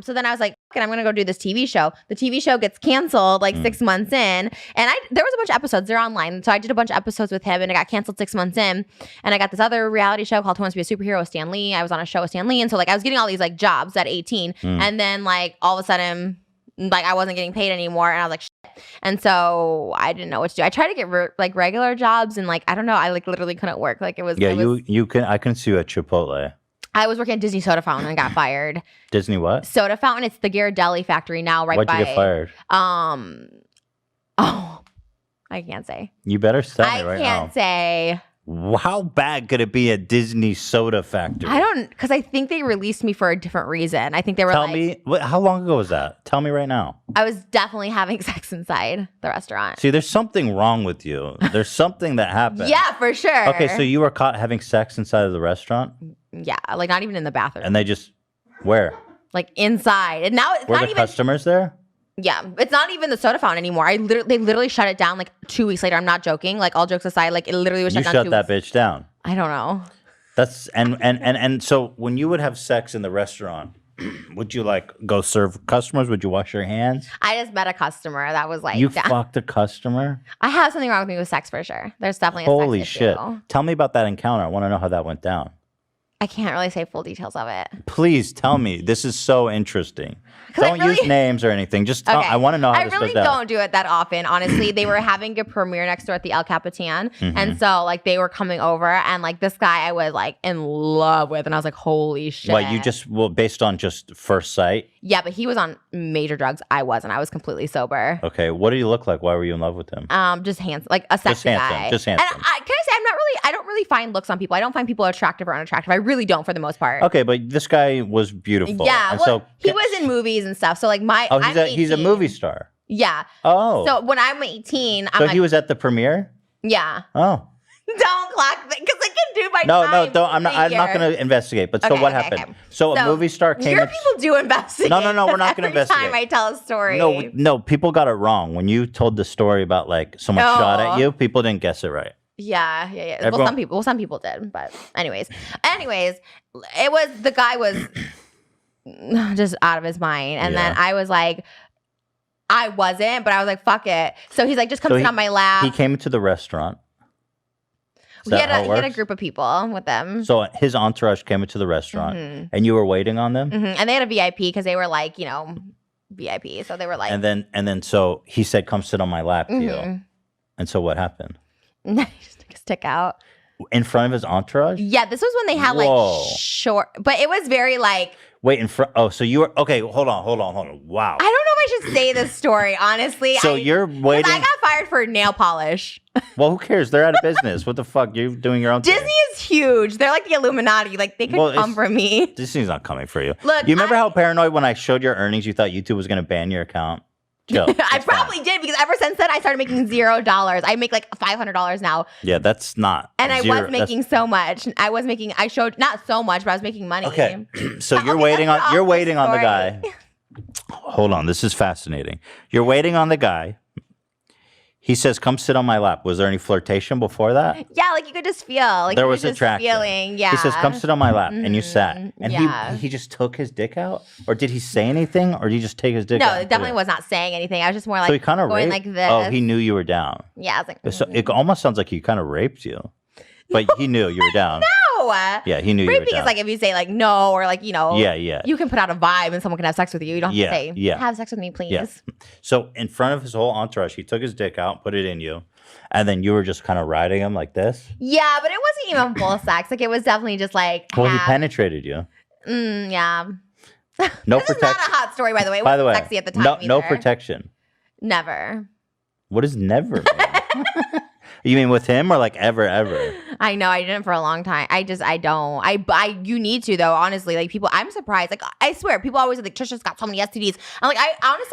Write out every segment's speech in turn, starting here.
So then I was like, "Okay, I'm gonna go do this TV show." The TV show gets canceled like 6 months in, and there was a bunch of episodes. They're online, so I did a bunch of episodes with him, and it got canceled 6 months in. And I got this other reality show called Who Wants to Be a Superhero with Stan Lee. I was on a show with Stan Lee, and so like I was getting all these like jobs at 18, and then like all of a sudden, like I wasn't getting paid anymore, and I was like, shit. And so I didn't know what to do. I tried to get like regular jobs, and like I don't know, I like literally couldn't work. Like it was I can see you at Chipotle. I was working at Disney Soda Fountain and got fired. Disney what? Soda Fountain. It's the Ghirardelli factory now, right Why'd by. you get fired? I can't say. You better tell me right now. I can't say. How bad could it be at Disney Soda Factory? Because I think they released me for a different reason. I think they were Tell me, how long ago was that? Tell me right now. I was definitely having sex inside the restaurant. See, there's something wrong with you. There's something that happened. Yeah, for sure. Okay, so you were caught having sex inside of the restaurant? Yeah, like not even in the bathroom. And they just, where? Like inside. And now it's were not the even customers there? Yeah, it's not even the soda fountain anymore. They literally shut it down like 2 weeks later. I'm not joking. Like all jokes aside, like it literally was shut down. You shut that bitch down. I don't know. That's and so when you would have sex in the restaurant, would you like go serve customers? Would you wash your hands? I just met a customer that was like, you fucked a customer? I have something wrong with me with sex for sure. There's definitely a holy sex shit. issue. Tell me about that encounter. I want to know how that went down. I can't really say full details of it. Please tell me. This is so interesting. Don't use names or anything. Just tell. Okay. I want to know how this goes down. I really don't do it that often, honestly. They were having a premiere next door at the El Capitan. And so like they were coming over and like this guy I was like in love with. And I was like, holy shit. What, you just, based on just first sight? Yeah, but he was on major drugs. I wasn't. I was completely sober. Okay. What did he look like? Why were you in love with him? Just handsome. Like a sexy guy. Just handsome. And can I say, I don't really find looks on people. I don't find people attractive or unattractive. I really don't for the most part. Okay, but this guy was beautiful. Yeah, well, so he was in movies and stuff. So like he's a movie star. Yeah. Oh. So when I'm 18, So he was at the premiere? Yeah. Oh. Don't clock me because I can do my time. No, don't. I'm not going to investigate. But so what happened? Okay. So a movie star came. Your people do investigate. No. We're not going to investigate. Every time I tell a story. No. People got it wrong when you told the story about like someone shot at you. People didn't guess it right. Yeah. Everyone, some people did, but anyways, it was the guy was just out of his mind, and then I was like, I wasn't, but I was like, fuck it. So he's like, just come sit on my lap. He came to the restaurant. He had a group of people with them. So his entourage came into the restaurant, and you were waiting on them. And they had a VIP because they were like, VIP. So they were like, and then so he said, "Come sit on my lap, you." And so what happened? He just took his stick out in front of his entourage. Yeah, this was when they had like short, but it was very like. Wait, in front. Oh, so you were okay. Hold on. Wow. I don't know if I should say this story honestly. So you're waiting. I got fired for nail polish. Well, who cares? They're out of business. What the fuck? You're doing your own thing. Disney is huge. They're like the Illuminati. Like they could come for me. Disney's not coming for you. Look, you remember how paranoid when I showed your earnings, you thought YouTube was going to ban your account? Chill. I probably did because ever since then I started making $0. I make like $500 now. Yeah, that's not. And I was making so much. I showed not so much, but I was making money. Okay, so you're waiting on the guy. Hold on, this is fascinating. You're waiting on the guy. He says, "Come sit on my lap." Was there any flirtation before that? Yeah, like you could just feel. Like there was attraction. Feeling, yeah. He says, "Come sit on my lap," and you sat. And he just took his dick out, or did he say anything, or did he just take his dick out? No, it definitely was not saying anything. I was just more like so he kind of going raped? like this. Oh, he knew you were down. Yeah, I was like. So it almost sounds like he kind of raped you, but he knew you were down. No. Yeah, he knew you were down. Raping is like if you say like no or like Yeah. You can put out a vibe and someone can have sex with you. You don't have to say have sex with me, please. Yeah. So in front of his whole entourage, he took his dick out, put it in you. And then you were just kind of riding him like this? Yeah, but it wasn't even full sex. Like, it was definitely just like well, he penetrated you. Yeah. No protection. This is not a hot story, by the way. It wasn't sexy at the time No protection. Never. What does never mean? You mean with him or like ever? I know. I didn't for a long time. I don't. You need to though, honestly. Like people, I'm surprised. Like I swear, people always like, Trisha's got so many STDs. I'm like,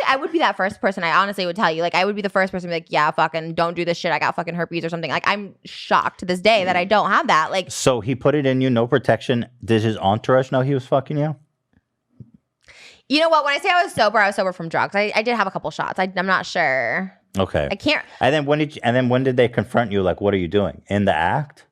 I would be that first person. I honestly would tell you. Like I would be the first person to be like, yeah, fucking don't do this shit. I got fucking herpes or something. Like I'm shocked to this day that I don't have that. Like. So he put it in you, no protection. Did his entourage know he was fucking you? You know what? When I say I was sober from drugs. I did have a couple shots. I'm not sure. Okay. I can't. And then when did they confront you? Like, what are you doing in the act?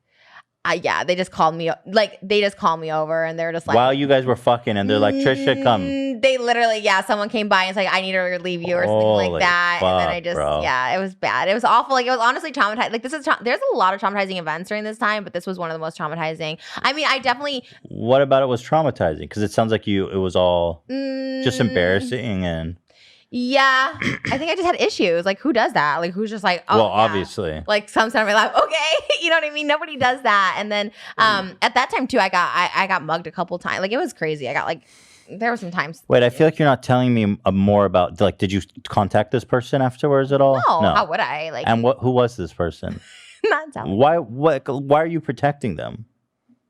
Yeah, they just called me over and they're just like, while you guys were fucking, and they're like, Trisha, come. They literally, someone came by and was like, I need to relieve you or something like that. Fuck, and then I just, bro. it was bad. It was awful. Like, it was honestly traumatizing. Like, there's a lot of traumatizing events during this time, but this was one of the most traumatizing. I mean, I definitely. What about it was traumatizing? Because it sounds like it was all just embarrassing and. Yeah, I think I just had issues. Like, who does that? Like, who's just like, oh, well, obviously. Like, some time in my life, okay, you know what I mean? Nobody does that. And then at that time too, I got mugged a couple times. Like, it was crazy. I got like, there were some times. Wait, I feel like you're not telling me more about, like, did you contact this person afterwards at all? No. How would I? Like, and who was this person? Not telling. Why are you protecting them?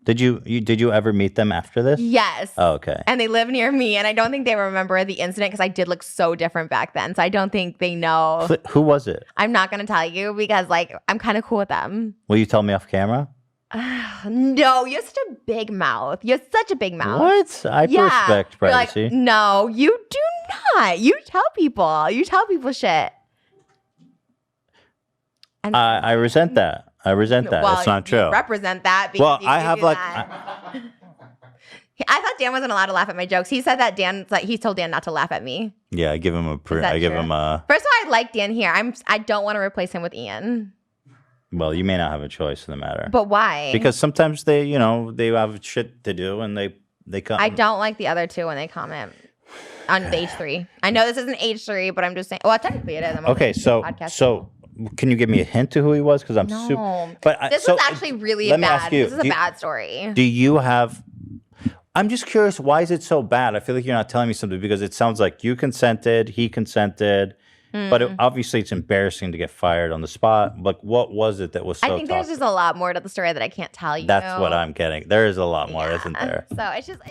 Did you ever meet them after this? Yes. Oh, okay. And they live near me, and I don't think they remember the incident because I did look so different back then. So I don't think they know. Who was it? I'm not gonna tell you because like I'm kind of cool with them. Will you tell me off camera? No, you have such a big mouth. You have such a big mouth. What? I respect privacy. Like, no, you do not. You tell people. You tell people shit. And I resent that. I resent that. Well, it's not true. Represent that. Well, I have like. I thought Dan wasn't allowed to laugh at my jokes. He said that he told Dan not to laugh at me. Yeah, I give him a. First of all, I like Dan here. I don't want to replace him with Ian. Well, you may not have a choice in the matter. But why? Because sometimes they have shit to do and they come. I don't like the other two when they comment on H3. I know this isn't H3, but I'm just saying. Well, technically it is. Okay, so. Can you give me a hint to who he was? Because I'm super. But this was actually really bad. Ask you, this is a bad story. Do you have? I'm just curious. Why is it so bad? I feel like you're not telling me something because it sounds like you consented, he consented, but obviously it's embarrassing to get fired on the spot. But what was it that was so? I think there's just a lot more to the story that I can't tell you. That's what I'm getting. There is a lot more, isn't there? So it's just.